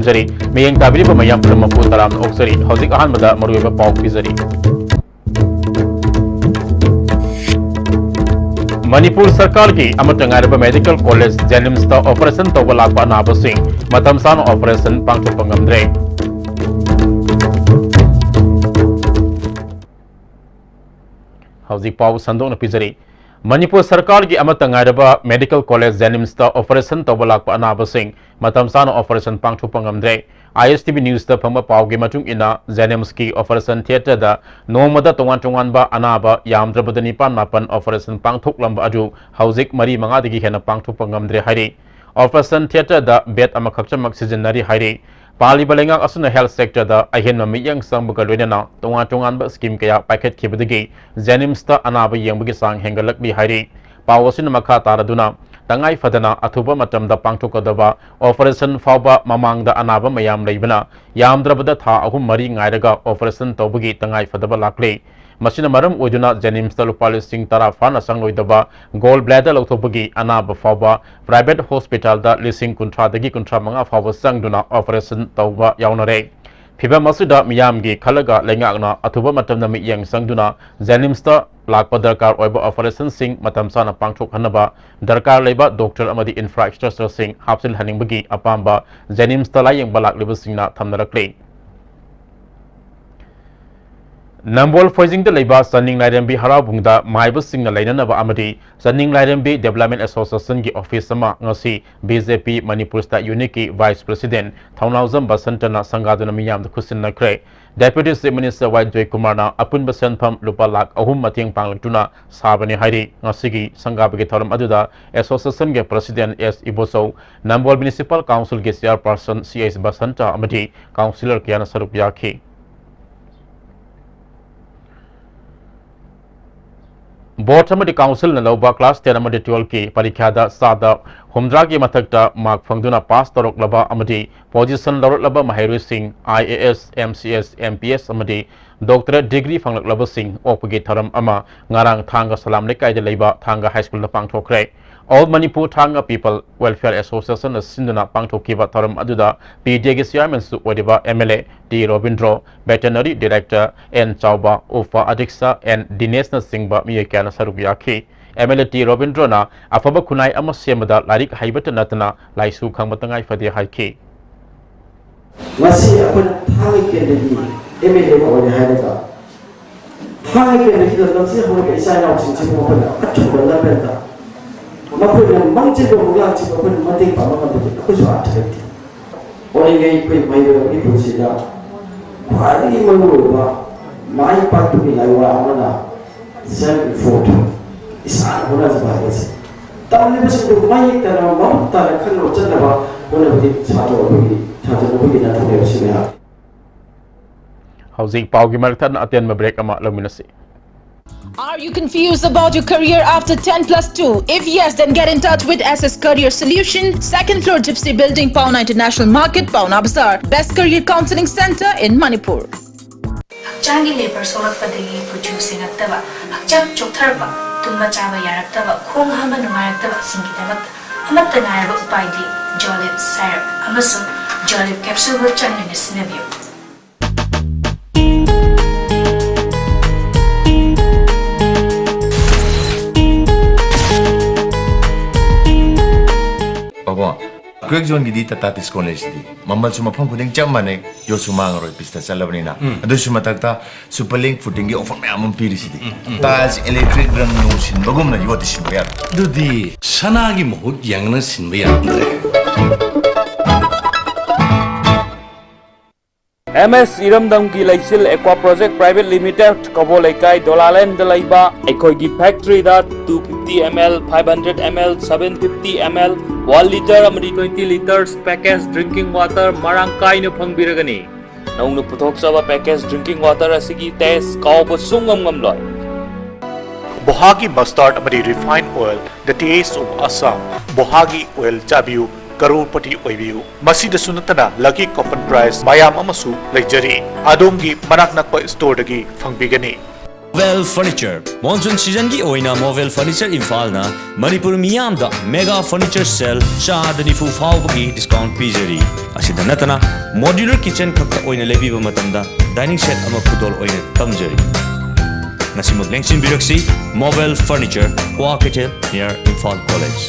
ꯊꯝꯖꯔꯤ ꯃꯤꯌꯦꯡ ꯇꯥꯕꯤꯔꯤꯕ ꯃꯌꯥꯝ ꯄꯨꯝꯅꯃꯛꯄꯨ ꯇꯔꯥꯝꯅ ꯑꯣꯛꯆꯔꯤ ꯍꯧꯖꯤꯛ ꯑꯍꯥꯟꯕꯗ ꯃꯔꯨꯑꯣꯏꯕ ꯄꯥꯎ ꯄꯤꯖꯔꯤ Manipur Sarkar ki amata ngairaba medical college Jennings ta operation tawba lakpa anabasing matam sana operation pangthokpa ngamdre Hauzik pau sandona pizari Manipur Sarkar ki amata ngairaba medical college Jennings ta operation tawba lakpa anabasing matam sana operation pangthokpa ngamdre ISTV News ta phangba pau gi matung ina Jennings ki operation theater da nomada tongan ba anaba yamdrabadani pan mapan operation pangthok lamba adu hauzik mari manga digi hena pangthok pangamdre hairi operation theater da bed ama khakchamak sizinari hairi pali balenga asuna health sector da ahen ma miyang sangba loina tongan ba scheme kaya packet khibadigi Jennings ta anaba yengbagi sang hengalakli hairi pawasin makha taraduna Tangai fadana athuba matamda pangthokadaba operation fauba mamangda anaba mayam leibana yamdrabada tha ahum mari ngairaga operation tawbagi tangai fadaba lakle masina maram oiduna Jennings talupali sing tara fana sangloidaba gall bladder lothobagi anaba fauba private hospital da lising kuntra dagi kuntra manga fauba sangduna operation tawba yaunare Phiba masuda miyamgi khalaga lengakna athuba matamda miyang sangduna Jennings ta lakpa darkar oiba operation sing matam sana pangthok hanaba darkar leiba doctor amadi infrastructure sing hapsil haningbagi apamba Jennings ta layeng balak liba singna thamnarakle Nambol Foizing the Leba Sunning Laidembi Harabungda Maiba Singna Lainanaba Amadi Sunning Laidembi Development Association ki Office Sama Ngasi BJP Manipur State Uniki Vice President Thaunawzam Basantana Sangaduna Miyam the Kusin Nakre Deputy Chief Minister Wajjoy Kumarna Apun Basanpam Lupa Lak Ahum Mating Panglutuna Sabani Hairi Ngasigi Sangabagi Thoram Aduda Association ge President S Iboso Nambol Municipal Council ge Chairperson CS Basanta Amadi Councillor Kiana Sarup Yaki Board amadi council na lauba class 10 amadi 12 ki parikha da sada humdra ki mathakta mark phangduna pass torok laba amadi position lorot laba mahairu sing IAS MCS MPS amadi doctorate degree phanglak laba sing opagi tharam ama ngarang thanga salam lekai de leiba thanga high school na pangthokre All Manipur Thanga People Welfare Association na sinduna pangthokiba tharam aduda PDA ge chairman su odiba MLA D Robindro Veterinary Director N Chauba Ufa Adiksa and Dinesh na Singba miyakana saruk yakhi MLA D Robindro na afaba khunai ama semada larik haibata natana laisu khangbatangai fadi haiki Masi apun thai ke degi MLA ba ode haida thai ke degi da nasi ho ke isa na ching ching mo pa achu balla benda Mapunyang mangcik bermulang cik apun mati pamangan betul aku suat terjadi. Orang yang ikut mayu ini bersila, hari menurutnya mayu patu milaiwa amana self photo isan mana sebagai sih. Tahun ini bersih mayu tanah mau tanah kan macam apa mana betul satu lebih nanti bersila. Hauzik pau gimartan atian mabrek ama laminasi. Are you confused about your career after 10 plus 2? If yes, then get in touch with SS Career Solution, 2nd floor Gypsy Building, Pauna International Market, Pauna Bazaar. Best Career Counseling Center in Manipur. Hakchangi labor sorakpadagi producing attaba, hakchang choktarba, tumba chaba yaraktaba, khong hama nungayaktaba singidaba, amatta ngaraba upaidi, Jolib syrup, amasu Jolib capsule wo changne sinabiyo. Quick zone gidi Tatis College di. Mamal suma pang kuding jam mane yo sumang roy pista salabni na. Ado suma tagta superlink footing gi offer me amon piri sidi. Tas electric rang no sin bagum na yoti sin bayar. Dudi sanagi mohut yang na sin bayar andre. MS Iramdam ki Laisil Aqua Project Private Limited Kabo Laikai Dolaland Dalaiba Ekoi gi factory da 250 ml 500 ml 750 ml 1 liter amadi 20 liters packaged drinking water marangkai na phangbiragani naung nu puthok saba packaged drinking water asigi test kauba sungam ngamloi Bohagi mustard amadi refined oil the taste of Assam Bohagi oil chabiu Karupati oibiu masida sunatana lucky coupon price mayam amasu leijari adongi manak nakpa store dagi phangbigani Movel Furniture Monsoon season की ओइना Movel Furniture Imphal ना मणिपुर मियाम दा mega furniture sale शाद निफु फाउबगी discount पीजरी असिदा नतना modular kitchen खक्ता ओइना लेबीबा मतमदा डाइनिंग सेट अमा खुदोल ओइना तमजरी नसिमुक लेंगसिन बिरक्सी Movel Furniture Kwakete near Imphal College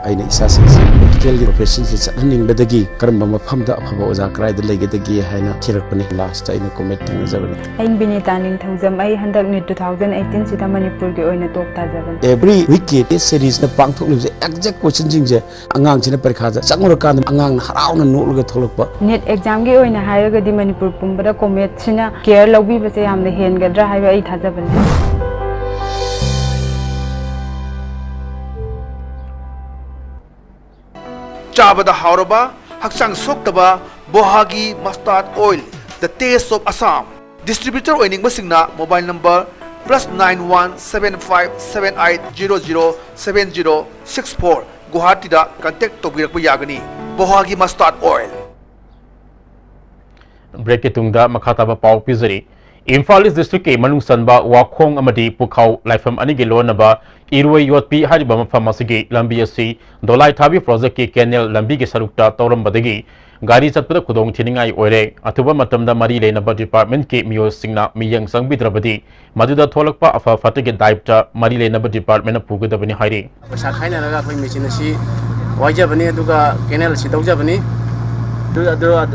अने इसासिंगसे मेडिकल प्रोफेशन से चलनिंगबदगी करम मफमदा अफबा ओजा क्राइद लेगदगी हैना थिरकपने लास्ट अने कमेंट तंगजबने अइन बिनीता निंगथौजम अइ हंदक नि 2018 सिदा मणिपुर के ओइना टॉप ताजबन एवरी वीक के टेस्ट सीरीज न पांगथोकलिबसे एक्जेक्ट क्वेश्चन जिंगजे अंगांग सिने परीक्षा जा चंगुर कान अंगांग हराउन नोलग थोलकपा नेट एग्जाम के ओइना हायगदी मणिपुर पुंबदा कमेट सिना केयर लौबीबसे यामने हेनगद्रा हायबा अइ थाजबन चाबदा हाउरबा हक्सांग सोक्तबा Bohagi mustard oil the taste of Assam distributor ओइनिंग बसिंगना मोबाइल नंबर +917578007064 गुवाहाटी दा कांटेक्ट तोबिरक यागनी बोहागी मस्टर्ड ऑयल ब्रेक के तुंगदा मखाताबा पाव पिजरी इम्फाल ईस्ट डिस्ट्रिक्ट के मनुंग सनबा वाखोंग अमदी पुखाव लाइफम अनिगे लोनबा इरुवे योटपी हारिबा मफम असिगे लंबी असि दोलाई थाबी प्रोजेक्ट के कैनल लंबी के सरुकता तौरमबदगी गाड़ी चतपदा खुदोंग थिनिंगाई ओइरे अथुबा मतमदा मरी लेनबा डिपार्टमेंट के मियो सिंगना मियंग संगबिद्रबदी मदुदा थोलकपा अफा फतगे दायित्व मरी लेनबा डिपार्टमेंट पुगदबनी हाइरे पैसा खाइनरगा खoi मेचिन असि वाइजबनी अदुगा कैनल सि तौजबनी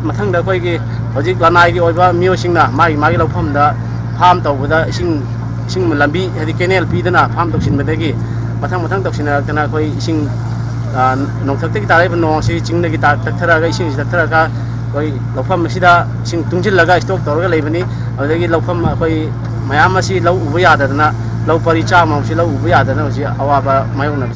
मथंगदा अखोइगी हजिक लानाइगी ओइबा मियोसिंगना मागी लौफमदा फार्म तौबदा इसिंग लंबी हदि कैनल पीदना फार्म तौसिनबदगी मथंग तौसिनरकना अखोइ इसिंग नोंथक्तगी ताराइबा नोंसि चिंगदगी तक्थरागा इसिंग तक्थरागा अखोइ लौफम असिदा इसिंग तुंजिलगा स्टॉक तौरगा लेबनी अदगी लौफम अखोइ मयाम असि लौ उबा याददना लौ परि चामौसि लौ उबा याददना हजि अवाबा मायोना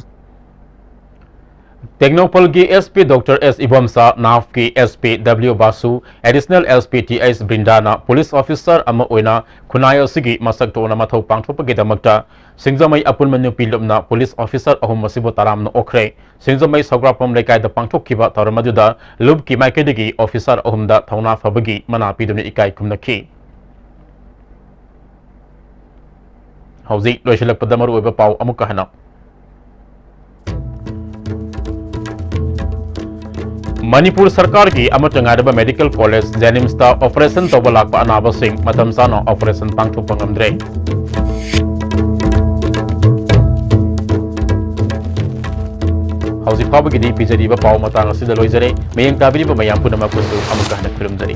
टेक्नोपल की एसपी डॉक्टर एस इबमसा नाफ की SP W Basu additional SP T S ब्रिंदाना पुलिस ऑफिसर अमा ओइना खुनाय असिगी मसक तोना मथौ पांगथोपगेदमक्ता सिंगजमई अपुनमनु पिलुमना पुलिस ऑफिसर अहुम मसिबो तारामना ओखरे सिंगजमई सौग्रापम लेकायदा पांगथोकिबा तौरमदुदा लुब की माइकेदगी ऑफिसर अहुमदा थौना फबगी मना पिदुनि इकाय खुमनखी हौजी लोइसलकपदा मरुओइबा पाउ अमुक कहना मणिपुर सरकार की अमतंगादबा मेडिकल कॉलेज जेनिम्स ता ऑपरेशन तौबा लाकपा अनाबसिंग मतमसाना ऑपरेशन पांगथोकपा ngamdre हौजी फाबगी दी पिजरीबा पाउ मतंग असिदा लोइजरे मयंग ताबिरीबा मयाम पुनमा कुंदु अमुक हना खुलुमजरी।